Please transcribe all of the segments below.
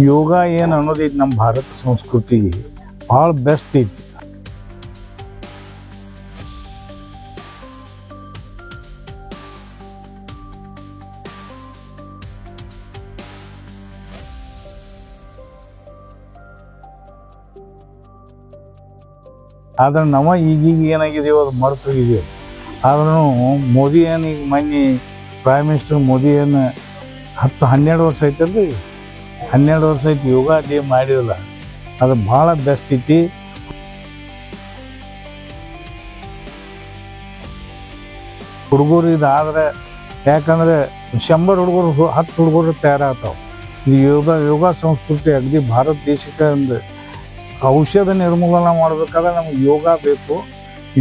ಯೋಗ ಏನು ಅನ್ನೋದೈತಿ ನಮ್ಮ ಭಾರತ ಸಂಸ್ಕೃತಿಗೆ ಭಾಳ ಬೆಸ್ಟ್ ಐತಿ. ಆದ್ರೆ ನಾವು ಈಗೀಗ ಏನಾಗಿದೆಯೋ ಅದು ಮರೆತು ಹೋಗಿದೆವು. ಆದ್ರೂ ಮೋದಿ ಏನು ಈಗ ಮೊನ್ನೆ ಪ್ರೈಮ್ ಮಿನಿಸ್ಟರ್ ಮೋದಿ ಏನು 10-12 ವರ್ಷ ಐತಲ್ರಿ, 12 ವರ್ಷ ಐತಿ ಯೋಗ ಡೇ ಮಾಡಿರಲ್ಲ, ಅದು ಭಾಳ ಬೆಸ್ಟ್ ಐತಿ. ಹುಡುಗರು ಇದಾದ್ರೆ ಯಾಕಂದ್ರೆ 100 ಹುಡುಗರು 10 ಹುಡುಗರು ತಯಾರಾಗ್ತಾವೆ. ಇದು ಯೋಗ ಸಂಸ್ಕೃತಿ ಅಗದಿ ಭಾರತ ದೇಶಕ್ಕೆ ಒಂದು ಔಷಧ ನಿರ್ಮೂಲನೆ ಮಾಡಬೇಕಾದ್ರೆ ನಮ್ಗೆ ಯೋಗ ಬೇಕು.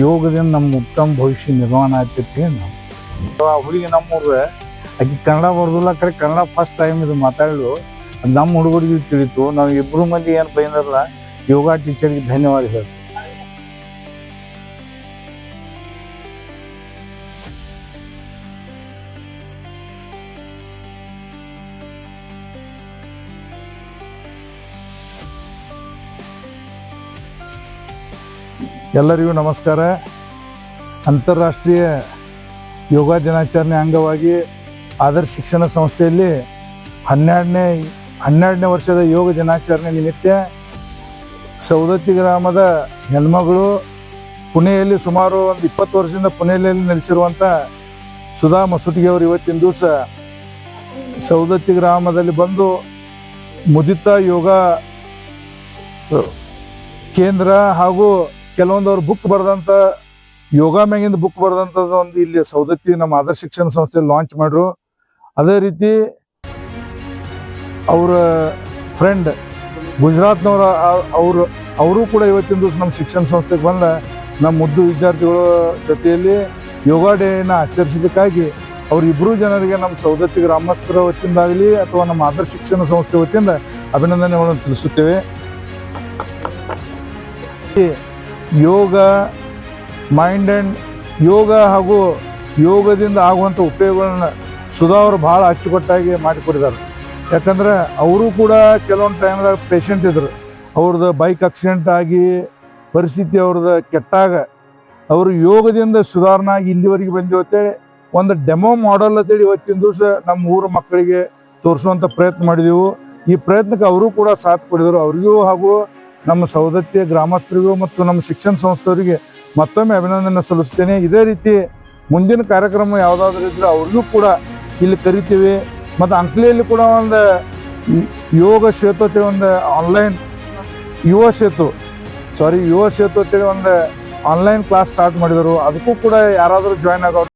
ಯೋಗದಿಂದ ನಮ್ಮ ಉತ್ತಮ ಭವಿಷ್ಯ ನಿರ್ಮಾಣ ಆಗ್ತೈತಿ. ನಾವು ಹುಡುಗಿ ನಮ್ಮೂರು ಆಕೆ ಕನ್ನಡ ಬರ್ದಿಲ್ಲ, ಕರೆ ಕನ್ನಡ ಫಸ್ಟ್ ಟೈಮ್ ಇದು ಮಾತಾಡಲು ಅದು ನಮ್ಮ ಹುಡುಗರಿಗೆ ತಿಳಿತು. ನಾವು ಇಬ್ಬರು ಮಂದಿ ಏನು ಬೈನರಲ್ಲ ಯೋಗ ಟೀಚರ್ಗೆ ಧನ್ಯವಾದ ಹೇಳ್ತೀವಿ. ಎಲ್ಲರಿಗೂ ನಮಸ್ಕಾರ. ಅಂತಾರಾಷ್ಟ್ರೀಯ ಯೋಗ ದಿನಾಚರಣೆ ಅಂಗವಾಗಿ ಆದರ್ಶ ಶಿಕ್ಷಣ ಸಂಸ್ಥೆಯಲ್ಲಿ 12ನೇ ವರ್ಷದ ಯೋಗ ದಿನಾಚರಣೆ ನಿಮಿತ್ತ ಸೌದತ್ತಿ ಗ್ರಾಮದ ಹೆಣ್ಮಗಳು ಪುಣೆಯಲ್ಲಿ ಸುಮಾರು ಒಂದು 20 ವರ್ಷದಿಂದ ಪುಣೆಯಲ್ಲಿ ನೆಲೆಸಿರುವಂಥ ಸುಧಾ ಮಸೂಟಿಗೆ ಅವರು ಇವತ್ತಿನ ದಿವಸ ಸೌದತ್ತಿ ಗ್ರಾಮದಲ್ಲಿ ಬಂದು ಮುದಿತ ಯೋಗ ಕೇಂದ್ರ ಹಾಗೂ ಕೆಲವೊಂದು ಅವ್ರು ಬುಕ್ ಬರೆದಂಥ ಯೋಗ ಮ್ಯಾಗಿಂದ ಬುಕ್ ಬರೆದಂಥದ್ದು ಒಂದು ಇಲ್ಲಿ ಸೌದತ್ತಿ ನಮ್ಮ ಆದರ್ಶ ಶಿಕ್ಷಣ ಸಂಸ್ಥೆಯಲ್ಲಿ ಲಾಂಚ್ ಮಾಡ್ರು. ಅದೇ ರೀತಿ ಅವರ ಫ್ರೆಂಡ್ ಗುಜರಾತ್ನವರ ಅವರು ಕೂಡ ಇವತ್ತಿನ ದಿವಸ ನಮ್ಮ ಶಿಕ್ಷಣ ಸಂಸ್ಥೆಗೆ ಬಂದ ನಮ್ಮ ಮುದ್ದು ವಿದ್ಯಾರ್ಥಿಗಳ ಜೊತೆಯಲ್ಲಿ ಯೋಗ ಡೇನ ಆಚರಿಸಿದ್ದಕ್ಕಾಗಿ ಅವರಿಬ್ಬರು ಜನರಿಗೆ ನಮ್ಮ ಸೌದತ್ತಿ ಗ್ರಾಮಸ್ಥರ ವತಿಯಿಂದಾಗಲಿ ಅಥವಾ ನಮ್ಮ ಆದರ್ಶ ಶಿಕ್ಷಣ ಸಂಸ್ಥೆ ವತಿಯಿಂದ ಅಭಿನಂದನೆಗಳನ್ನು ತಿಳಿಸುತ್ತೇವೆ. ಯೋಗ ಮೈಂಡ್ ಆ್ಯಂಡ್ ಯೋಗ ಹಾಗೂ ಯೋಗದಿಂದ ಆಗುವಂಥ ಉಪಯೋಗಗಳನ್ನ ಸುಧಾ ಅವರು ಭಾಳ ಅಚ್ಚುಕಟ್ಟಾಗಿ ಮಾಡಿಕೊಟ್ಟಿದ್ದಾರೆ. ಯಾಕಂದ್ರೆ ಅವರು ಕೂಡ ಕೆಲವೊಂದು ಟೈಮ್ದಾಗ ಪೇಷಂಟ್ ಇದ್ರು, ಅವ್ರದ್ದು ಬೈಕ್ ಆಕ್ಸಿಡೆಂಟ್ ಆಗಿ ಪರಿಸ್ಥಿತಿ ಅವ್ರದ್ದು ಕೆಟ್ಟಾಗ ಅವರು ಯೋಗದಿಂದ ಸುಧಾರಣೆ ಆಗಿ ಇಲ್ಲಿವರೆಗೆ ಬಂದಿವೆ ಅಂತೇಳಿ ಒಂದು ಡೆಮೋ ಮಾಡಲ್ ಅಂತೇಳಿ ಇವತ್ತಿನ ದಿವಸ ನಮ್ಮ ಊರ ಮಕ್ಕಳಿಗೆ ತೋರಿಸುವಂಥ ಪ್ರಯತ್ನ ಮಾಡಿದೆವು. ಈ ಪ್ರಯತ್ನಕ್ಕೆ ಅವರು ಕೂಡ ಸಾಥ್ ಕೊಡಿದರು. ಅವರಿಗೂ ಹಾಗೂ ನಮ್ಮ ಸೌದತ್ತಿಯ ಗ್ರಾಮಸ್ಥರಿಗೂ ಮತ್ತು ನಮ್ಮ ಶಿಕ್ಷಣ ಸಂಸ್ಥೆಯವರಿಗೆ ಮತ್ತೊಮ್ಮೆ ಅಭಿನಂದನೆ ಸಲ್ಲಿಸ್ತೇನೆ. ಇದೇ ರೀತಿ ಮುಂದಿನ ಕಾರ್ಯಕ್ರಮ ಯಾವುದಾದ್ರೂ ಇದ್ದರೆ ಅವ್ರಿಗೂ ಕೂಡ ಇಲ್ಲಿ ಕರಿತೀವಿ. ಮತ್ತು ಅಂಕ್ಲಿಯಲ್ಲಿ ಕೂಡ ಒಂದು ಯೋಗ ಸೇತು ಅಂತೇಳಿ ಒಂದು ಆನ್ಲೈನ್ ಯುವ ಸೇತು ಅಂತೇಳಿ ಒಂದು ಆನ್ಲೈನ್ ಕ್ಲಾಸ್ ಸ್ಟಾರ್ಟ್ ಮಾಡಿದರು. ಅದಕ್ಕೂ ಕೂಡ ಯಾರಾದರೂ ಜಾಯ್ನ್ ಆಗೋರು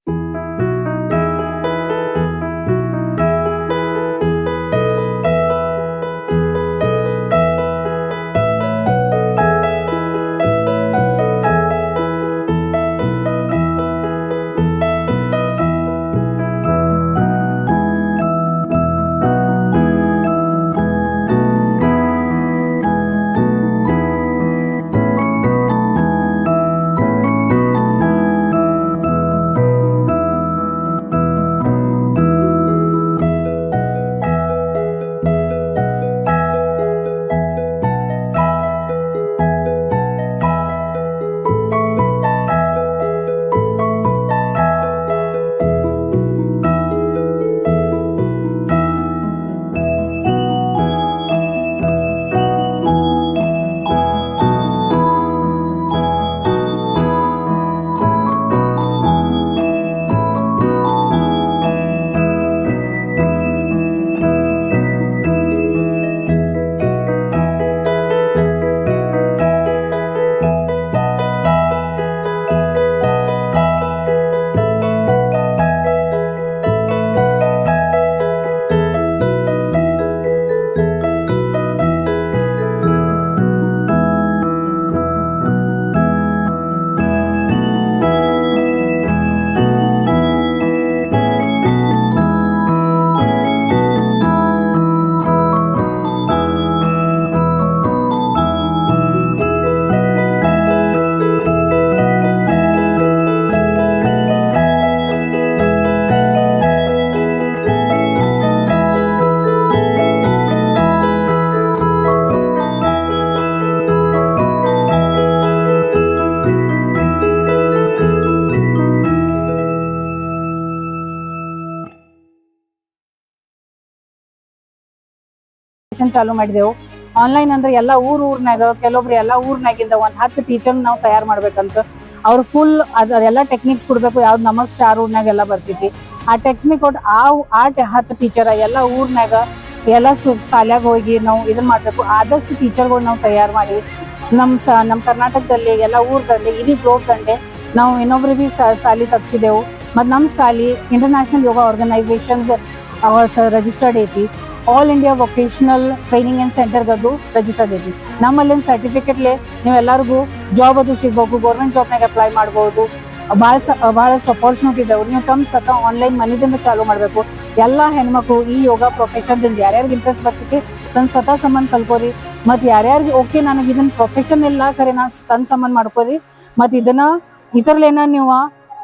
ಪ್ರೊಫೆಷನ್ ಚಾಲೂ ಮಾಡಿದೆವು. ಆನ್ಲೈನ್ ಅಂದ್ರೆ ಎಲ್ಲ ಊರ್ನಾಗ ಕೆಲವೊಬ್ರು ಎಲ್ಲ ಊರ್ನಾಗಿಂದ ಒಂದ್ 10 ಟೀಚರ್ ನಾವು ತಯಾರು ಮಾಡ್ಬೇಕಂತ ಅವ್ರು ಫುಲ್ ಅದೆಲ್ಲ ಟೆಕ್ನಿಕ್ಸ್ ಕೊಡ್ಬೇಕು. ಯಾವ್ದು ನಮಗ್ ಸ್ಟಾರ್ ಊರ್ನಾಗ ಎಲ್ಲ ಬರ್ತೈತಿ ಆ ಟೆಕ್ನಿಕ್ ಕೊಟ್ಟು ಆ 10 ಟೀಚರ್ ಎಲ್ಲ ಊರ್ನಾಗ ಎಲ್ಲ ಶಾಲ್ಯಾಗ ಹೋಗಿ ನಾವು ಇದನ್ನ ಮಾಡ್ಬೇಕು. ಆದಷ್ಟು ಟೀಚರ್ಗಳು ನಾವು ತಯಾರು ಮಾಡಿ ನಮ್ ಕರ್ನಾಟಕದಲ್ಲಿ ಎಲ್ಲ ಊರ್ಗಂಡೆ ಇಡೀ ಗ್ಲೋಬ್ ಗಂಡೆ ನಾವು ಇನ್ನೊಬ್ರಿಗೆ ಸಾಲಿ ತಗ್ಸಿದೆವು. ಮತ್ ನಮ್ ಸಾಲಿ ಇಂಟರ್ನ್ಯಾಷನಲ್ ಯೋಗ ಆರ್ಗನೈಸೇಷನ್ ರಿಜಿಸ್ಟರ್ಡ್ ಐತಿ. All India vocational training and centre ಗದು ರಿಜಿಸ್ಟರ್ಡ್ ಐತಿ. ನಮ್ಮಲ್ಲಿನ ಸರ್ಟಿಫಿಕೇಟ್ಲೆ ನೀವು ಎಲ್ಲರಿಗೂ ಜಾಬ್ ಅದು ಸಿಗ್ಬೇಕು, ಗೌರ್ಮೆಂಟ್ ಜಾಬ್ನಾಗ ಅಪ್ಲೈ ಮಾಡ್ಬೋದು. ಬಹಳಷ್ಟು ಅಪರ್ಚುನಿಟಿ ಇದಾವೆ. ನೀವು ತಮ್ಮ ಆನ್ಲೈನ್ ಮನಿದಿಂದ ಚಾಲೂ ಮಾಡ್ಬೇಕು. ಎಲ್ಲಾ ಹೆಣ್ಮಕ್ಳು ಈ ಯೋಗ ಪ್ರೊಫೆಷನ್ ದಿಂದ ಯಾರ್ಯಾರಿಗೆ ಇಂಟ್ರೆಸ್ಟ್ ಬರ್ತೈತಿ ತನ್ನ ಸಂಬಂಧ ಕಲ್ಕೋರಿ. ಮತ್ ಯಾರ್ಯಾರಿಗೆ ಓಕೆ ನನಗೆ ಇದನ್ನ ಪ್ರೊಫೆಷನ್ ಇಲ್ಲ ಖರೆ ನಾ ತನ್ನ ಸಂಬಂಧ ಮಾಡ್ಕೋರಿ. ಮತ್ ಇದನ್ನ ಇತರ್ಲೇನ ನೀವು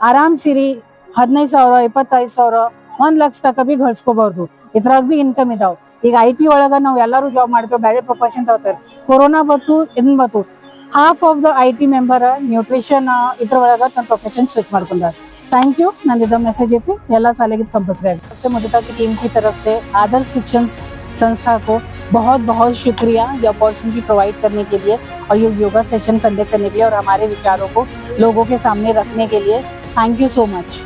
ಆರಾಮ್ ಸಿರಿ 15,000 25,000 1 ಲಕ್ಷ ತಕ ಬಿ ಗಳಿಸ್ಕೋಬಹುದು. ಇದ್ರಾಗ ಬಿ ಇನ್ಕಮ್ ಇದಾವ್. ಈಗ IT ಒಳಗ ನಾವ್ ಎಲ್ಲಾರು ಜಾಬ್ ಮಾಡ್ತೇವೆ, ಬೇರೆ ಪ್ರೊಫೆಷನ್ ತಗೋತಾರೆ. ಕೊರೋನಾ ಬತ್ತು ಇದನ್ ಬತ್ತು, half of the IT member nutrition ಇದ್ರ ಒಳಗ ತನ್ನ ಪ್ರೊಫೆಷನ್ ಸ್ವಿಚ್ ಮಾಡ್ಕೊಂಡಾರ. Thank you. नंदिदा मैसेज येते ಎಲ್ಲ ಸಾಲಿಗೆ कंपल्सरी है. सबसे मुदिता की टीम की तरफ से आदर्श शिक्षण संस्था को बहुत बहुत शुक्रिया ये अपॉर्चुनिटी प्रोवाइड करने के लिए और ये योगा सेशन कंडक्ट करने के लिए और हमारे विचारों को लोगों के सामने रखने के लिए. Thank you so much.